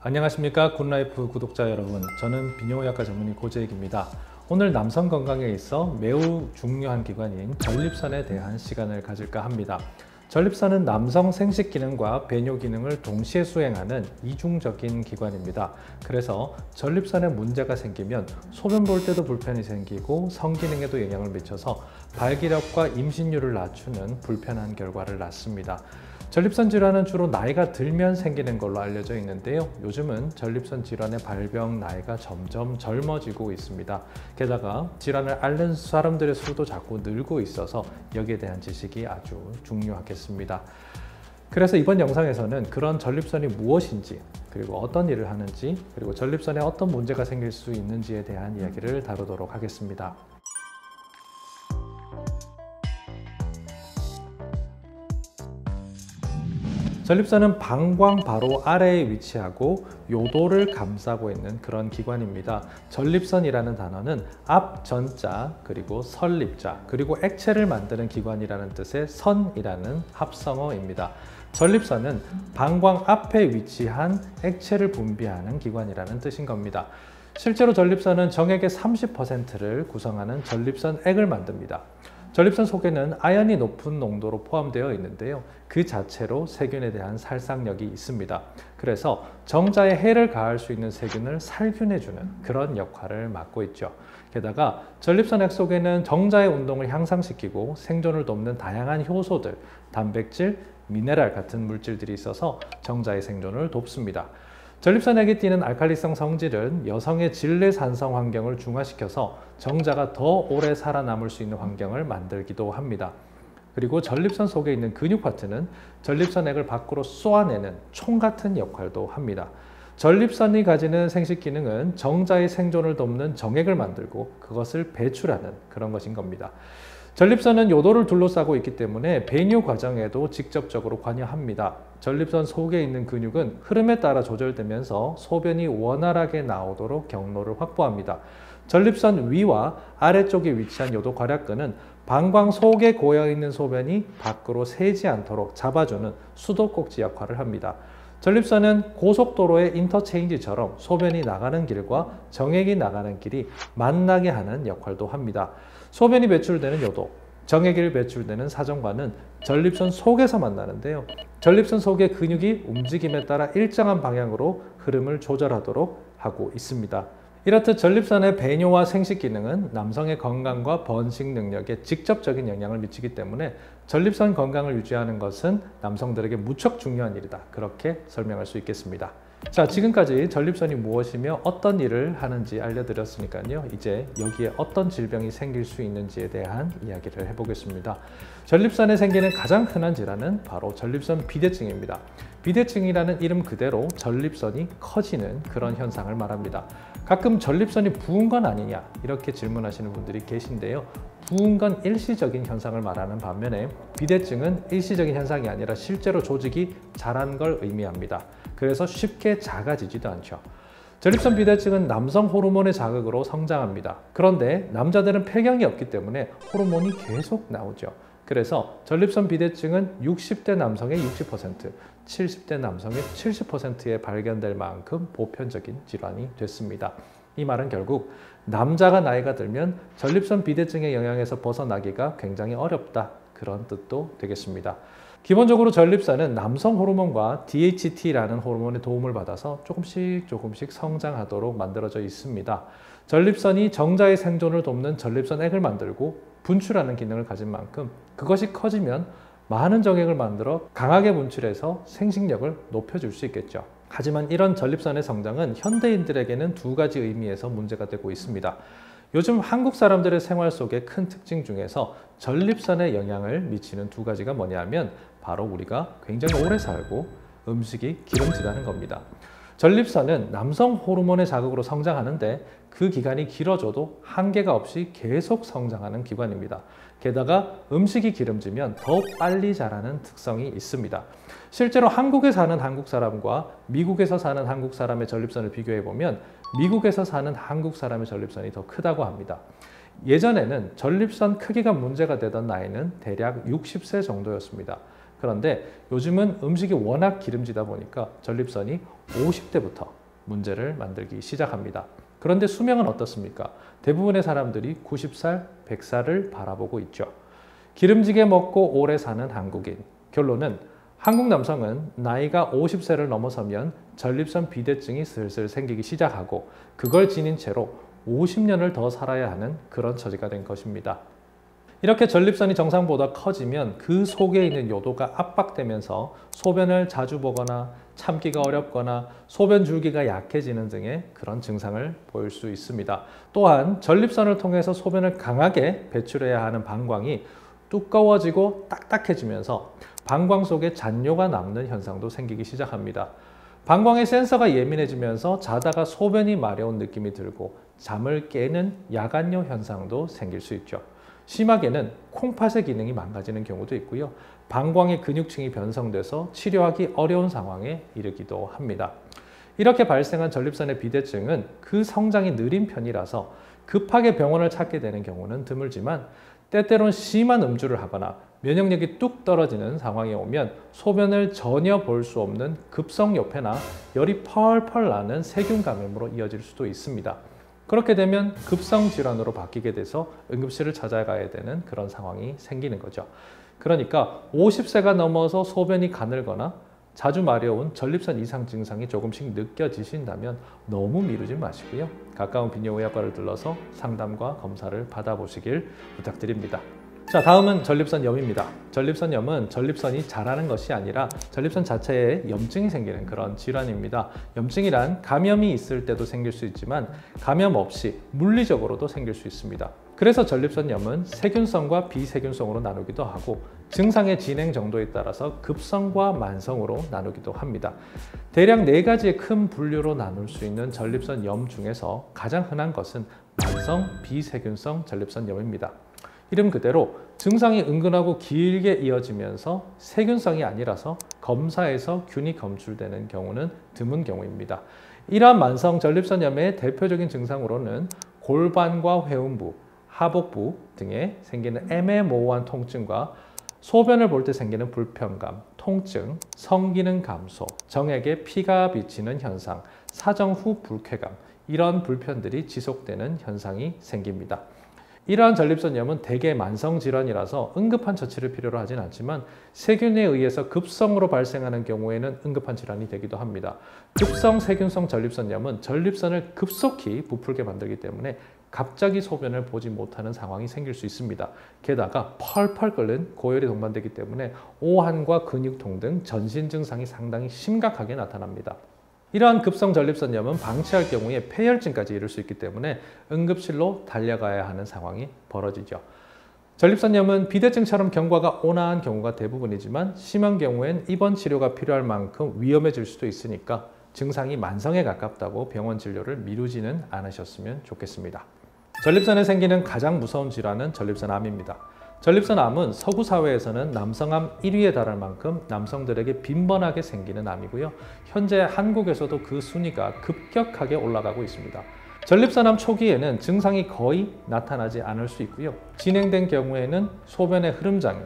안녕하십니까 굿라이프 구독자 여러분, 저는 비뇨의학과 전문의 고재익입니다. 오늘 남성 건강에 있어 매우 중요한 기관인 전립선에 대한 시간을 가질까 합니다. 전립선은 남성 생식 기능과 배뇨 기능을 동시에 수행하는 이중적인 기관입니다. 그래서 전립선에 문제가 생기면 소변 볼 때도 불편이 생기고 성기능에도 영향을 미쳐서 발기력과 임신율을 낮추는 불편한 결과를 낳습니다. 전립선 질환은 주로 나이가 들면 생기는 걸로 알려져 있는데요. 요즘은 전립선 질환의 발병 나이가 점점 젊어지고 있습니다. 게다가 질환을 앓는 사람들의 수도 자꾸 늘고 있어서 여기에 대한 지식이 아주 중요하겠습니다. 그래서 이번 영상에서는 그런 전립선이 무엇인지, 그리고 어떤 일을 하는지, 그리고 전립선에 어떤 문제가 생길 수 있는지에 대한 이야기를 다루도록 하겠습니다. 전립선은 방광 바로 아래에 위치하고 요도를 감싸고 있는 그런 기관입니다. 전립선이라는 단어는 앞 전자, 그리고 설립자, 그리고 액체를 만드는 기관이라는 뜻의 선이라는 합성어입니다. 전립선은 방광 앞에 위치한 액체를 분비하는 기관이라는 뜻인 겁니다. 실제로 전립선은 정액의 30%를 구성하는 전립선액을 만듭니다. 전립선 속에는 아연이 높은 농도로 포함되어 있는데요. 그 자체로 세균에 대한 살상력이 있습니다. 그래서 정자에 해를 가할 수 있는 세균을 살균해주는 그런 역할을 맡고 있죠. 게다가 전립선액 속에는 정자의 운동을 향상시키고 생존을 돕는 다양한 효소들, 단백질, 미네랄 같은 물질들이 있어서 정자의 생존을 돕습니다. 전립선액이 띠는 알칼리성 성질은 여성의 질내산성 환경을 중화시켜서 정자가 더 오래 살아남을 수 있는 환경을 만들기도 합니다. 그리고 전립선 속에 있는 근육 파트는 전립선액을 밖으로 쏘아내는 총 같은 역할도 합니다. 전립선이 가지는 생식 기능은 정자의 생존을 돕는 정액을 만들고 그것을 배출하는 그런 것인 겁니다. 전립선은 요도를 둘러싸고 있기 때문에 배뇨 과정에도 직접적으로 관여합니다. 전립선 속에 있는 근육은 흐름에 따라 조절되면서 소변이 원활하게 나오도록 경로를 확보합니다. 전립선 위와 아래쪽에 위치한 요도 괄약근은 방광 속에 고여있는 소변이 밖으로 새지 않도록 잡아주는 수도꼭지 역할을 합니다. 전립선은 고속도로의 인터체인지처럼 소변이 나가는 길과 정액이 나가는 길이 만나게 하는 역할도 합니다. 소변이 배출되는 요도, 정액이 배출되는 사정관은 전립선 속에서 만나는데요. 전립선 속의 근육이 움직임에 따라 일정한 방향으로 흐름을 조절하도록 하고 있습니다. 이렇듯 전립선의 배뇨와 생식 기능은 남성의 건강과 번식 능력에 직접적인 영향을 미치기 때문에 전립선 건강을 유지하는 것은 남성들에게 무척 중요한 일이다. 그렇게 설명할 수 있겠습니다. 자, 지금까지 전립선이 무엇이며 어떤 일을 하는지 알려드렸으니까요. 이제 여기에 어떤 질병이 생길 수 있는지에 대한 이야기를 해보겠습니다. 전립선에 생기는 가장 흔한 질환은 바로 전립선 비대증입니다. 비대증이라는 이름 그대로 전립선이 커지는 그런 현상을 말합니다. 가끔 전립선이 부은 건 아니냐 이렇게 질문하시는 분들이 계신데요. 부은 건 일시적인 현상을 말하는 반면에 비대증은 일시적인 현상이 아니라 실제로 조직이 자란 걸 의미합니다. 그래서 쉽게 작아지지도 않죠. 전립선 비대증은 남성 호르몬의 자극으로 성장합니다. 그런데 남자들은 폐경이 없기 때문에 호르몬이 계속 나오죠. 그래서 전립선 비대증은 60대 남성의 60%, 70대 남성의 70%에 발견될 만큼 보편적인 질환이 됐습니다. 이 말은 결국 남자가 나이가 들면 전립선 비대증의 영향에서 벗어나기가 굉장히 어렵다, 그런 뜻도 되겠습니다. 기본적으로 전립선은 남성 호르몬과 DHT라는 호르몬의 도움을 받아서 조금씩 성장하도록 만들어져 있습니다. 전립선이 정자의 생존을 돕는 전립선액을 만들고 분출하는 기능을 가진 만큼 그것이 커지면 많은 정액을 만들어 강하게 분출해서 생식력을 높여줄 수 있겠죠. 하지만 이런 전립선의 성장은 현대인들에게는 두 가지 의미에서 문제가 되고 있습니다. 요즘 한국 사람들의 생활 속의 큰 특징 중에서 전립선에 영향을 미치는 두 가지가 뭐냐면 바로 우리가 굉장히 오래 살고 음식이 기름지다는 겁니다. 전립선은 남성 호르몬의 자극으로 성장하는데 그 기간이 길어져도 한계가 없이 계속 성장하는 기관입니다. 게다가 음식이 기름지면 더욱 빨리 자라는 특성이 있습니다. 실제로 한국에 사는 한국 사람과 미국에서 사는 한국 사람의 전립선을 비교해 보면 미국에서 사는 한국 사람의 전립선이 더 크다고 합니다. 예전에는 전립선 크기가 문제가 되던 나이는 대략 60세 정도였습니다. 그런데 요즘은 음식이 워낙 기름지다 보니까 전립선이 50대부터 문제를 만들기 시작합니다. 그런데 수명은 어떻습니까? 대부분의 사람들이 90살, 100살을 바라보고 있죠. 기름지게 먹고 오래 사는 한국인. 결론은 한국 남성은 나이가 50세를 넘어서면 전립선 비대증이 슬슬 생기기 시작하고 그걸 지닌 채로 50년을 더 살아야 하는 그런 처지가 된 것입니다. 이렇게 전립선이 정상보다 커지면 그 속에 있는 요도가 압박되면서 소변을 자주 보거나 참기가 어렵거나 소변 줄기가 약해지는 등의 그런 증상을 보일 수 있습니다. 또한 전립선을 통해서 소변을 강하게 배출해야 하는 방광이 두꺼워지고 딱딱해지면서 방광 속에 잔뇨가 남는 현상도 생기기 시작합니다. 방광의 센서가 예민해지면서 자다가 소변이 마려운 느낌이 들고 잠을 깨는 야간뇨 현상도 생길 수 있죠. 심하게는 콩팥의 기능이 망가지는 경우도 있고요. 방광의 근육층이 변성돼서 치료하기 어려운 상황에 이르기도 합니다. 이렇게 발생한 전립선의 비대증은 그 성장이 느린 편이라서 급하게 병원을 찾게 되는 경우는 드물지만 때때론 심한 음주를 하거나 면역력이 뚝 떨어지는 상황에 오면 소변을 전혀 볼 수 없는 급성요폐나 열이 펄펄 나는 세균 감염으로 이어질 수도 있습니다. 그렇게 되면 급성 질환으로 바뀌게 돼서 응급실을 찾아가야 되는 그런 상황이 생기는 거죠. 그러니까 50세가 넘어서 소변이 가늘거나 자주 마려운 전립선 이상 증상이 조금씩 느껴지신다면 너무 미루지 마시고요. 가까운 비뇨의학과를 들러서 상담과 검사를 받아보시길 부탁드립니다. 자, 다음은 전립선염입니다. 전립선염은 전립선이 자라는 것이 아니라 전립선 자체에 염증이 생기는 그런 질환입니다. 염증이란 감염이 있을 때도 생길 수 있지만 감염 없이 물리적으로도 생길 수 있습니다. 그래서 전립선염은 세균성과 비세균성으로 나누기도 하고 증상의 진행 정도에 따라서 급성과 만성으로 나누기도 합니다. 대략 4가지의 큰 분류로 나눌 수 있는 전립선염 중에서 가장 흔한 것은 만성 비세균성 전립선염입니다. 이름 그대로 증상이 은근하고 길게 이어지면서 세균성이 아니라서 검사에서 균이 검출되는 경우는 드문 경우입니다. 이러한 만성 전립선염의 대표적인 증상으로는 골반과 회음부, 하복부 등에 생기는 애매모호한 통증과 소변을 볼 때 생기는 불편감, 통증, 성기능 감소, 정액에 피가 비치는 현상, 사정 후 불쾌감, 이런 불편들이 지속되는 현상이 생깁니다. 이러한 전립선염은 대개 만성질환이라서 응급한 처치를 필요로 하진 않지만 세균에 의해서 급성으로 발생하는 경우에는 응급한 질환이 되기도 합니다. 급성 세균성 전립선염은 전립선을 급속히 부풀게 만들기 때문에 갑자기 소변을 보지 못하는 상황이 생길 수 있습니다. 게다가 펄펄 끓는 고열이 동반되기 때문에 오한과 근육통 등 전신 증상이 상당히 심각하게 나타납니다. 이러한 급성 전립선염은 방치할 경우에 폐혈증까지 이를 수 있기 때문에 응급실로 달려가야 하는 상황이 벌어지죠. 전립선염은 비대증처럼 경과가 온화한 경우가 대부분이지만 심한 경우엔 입원 치료가 필요할 만큼 위험해질 수도 있으니까 증상이 만성에 가깝다고 병원 진료를 미루지는 않으셨으면 좋겠습니다. 전립선에 생기는 가장 무서운 질환은 전립선암입니다. 전립선암은 서구 사회에서는 남성암 1위에 달할 만큼 남성들에게 빈번하게 생기는 암이고요. 현재 한국에서도 그 순위가 급격하게 올라가고 있습니다. 전립선암 초기에는 증상이 거의 나타나지 않을 수 있고요. 진행된 경우에는 소변의 흐름 장애,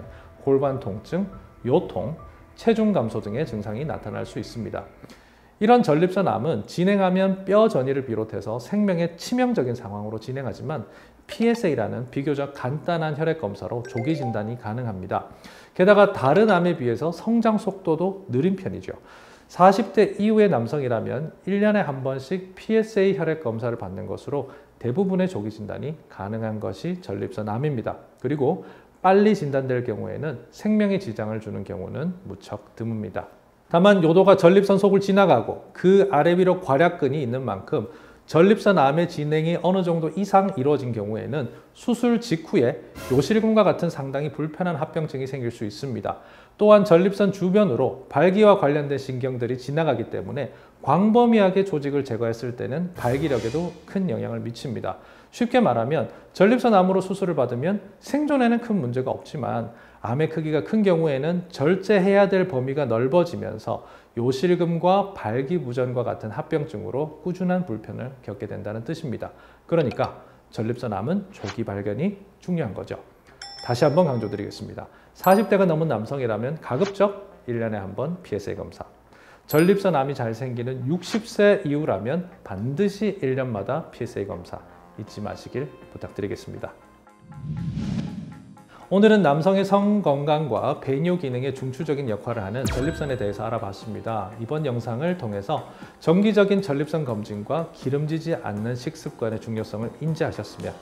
골반 통증, 요통, 체중 감소 등의 증상이 나타날 수 있습니다. 이런 전립선암은 진행하면 뼈 전이를 비롯해서 생명에 치명적인 상황으로 진행하지만 PSA라는 비교적 간단한 혈액 검사로 조기 진단이 가능합니다. 게다가 다른 암에 비해서 성장 속도도 느린 편이죠. 40대 이후의 남성이라면 1년에 한 번씩 PSA 혈액 검사를 받는 것으로 대부분의 조기 진단이 가능한 것이 전립선암입니다. 그리고 빨리 진단될 경우에는 생명에 지장을 주는 경우는 무척 드뭅니다. 다만 요도가 전립선 속을 지나가고 그 아래 위로 괄약근이 있는 만큼 전립선암의 진행이 어느 정도 이상 이루어진 경우에는 수술 직후에 요실금과 같은 상당히 불편한 합병증이 생길 수 있습니다. 또한 전립선 주변으로 발기와 관련된 신경들이 지나가기 때문에 광범위하게 조직을 제거했을 때는 발기력에도 큰 영향을 미칩니다. 쉽게 말하면 전립선암으로 수술을 받으면 생존에는 큰 문제가 없지만 암의 크기가 큰 경우에는 절제해야 될 범위가 넓어지면서 요실금과 발기부전과 같은 합병증으로 꾸준한 불편을 겪게 된다는 뜻입니다. 그러니까 전립선암은 조기 발견이 중요한 거죠. 다시 한번 강조드리겠습니다. 40대가 넘은 남성이라면 가급적 1년에 한 번 PSA 검사, 전립선 암이 잘 생기는 60세 이후라면 반드시 1년마다 PSA 검사 잊지 마시길 부탁드리겠습니다. 오늘은 남성의 성 건강과 배뇨 기능의 중추적인 역할을 하는 전립선에 대해서 알아봤습니다. 이번 영상을 통해서 정기적인 전립선 검진과 기름지지 않는 식습관의 중요성을 인지하셨으면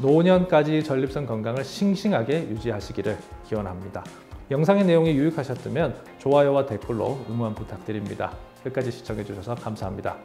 노년까지 전립선 건강을 싱싱하게 유지하시기를 기원합니다. 영상의 내용이 유익하셨다면 좋아요와 댓글로 응원 부탁드립니다. 끝까지 시청해 주셔서 감사합니다.